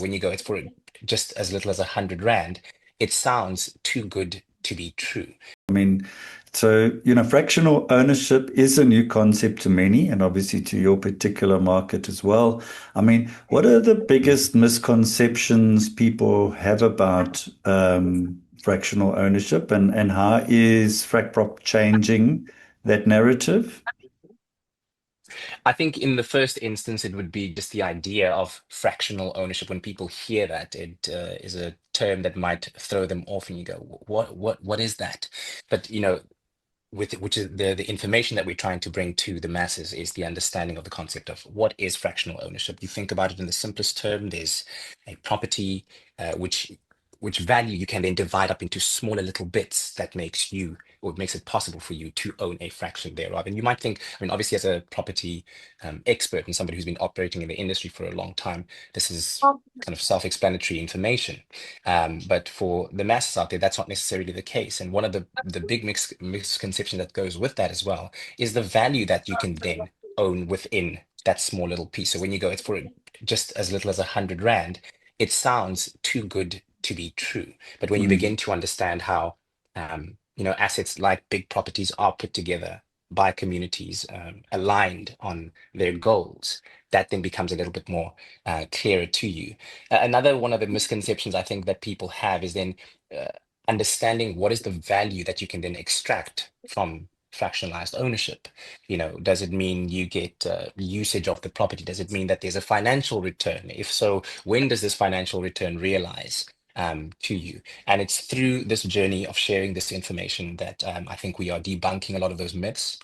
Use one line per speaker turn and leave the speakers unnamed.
when you go, it's for just as little as 100 Rand, it sounds too good to be true.
I mean, so, fractional ownership is a new concept to many, and obviously to your particular market as well. I mean, what are the biggest misconceptions people have about fractional ownership, and how is FracProp changing that narrative?
I think in the first instance, it would be just the idea of fractional ownership. When people hear that, it is a term that might throw them off, and you go, what is that?" But with which is the information that we're trying to bring to the masses is the understanding of the concept of what is fractional ownership. You think about it in the simplest term, there's a property which value you can then divide up into smaller little bits that makes you or makes it possible for you to own a fraction thereof. And you might think, I mean, obviously, as a property expert and somebody who's been operating in the industry for a long time, this is kind of self-explanatory information. But for the masses out there, that's not necessarily the case. And one of the big misconception that goes with that as well is the value that you can then own within that small little piece. So when you go, it's for just as little as 100 Rand, it sounds too good to be true. But when you begin
Mm,
to understand how assets like big properties are put together by communities aligned on their goals, that then becomes a little bit more clearer to you. Another one of the misconceptions I think that people have is then uh, understanding what is the value that you can then extract from fractionalized ownership. Does it mean you get usage of the property? Does it mean that there's a financial return? If so, when does this financial return realize to you? And it's through this journey of sharing this information that I think we are debunking a lot of those myths.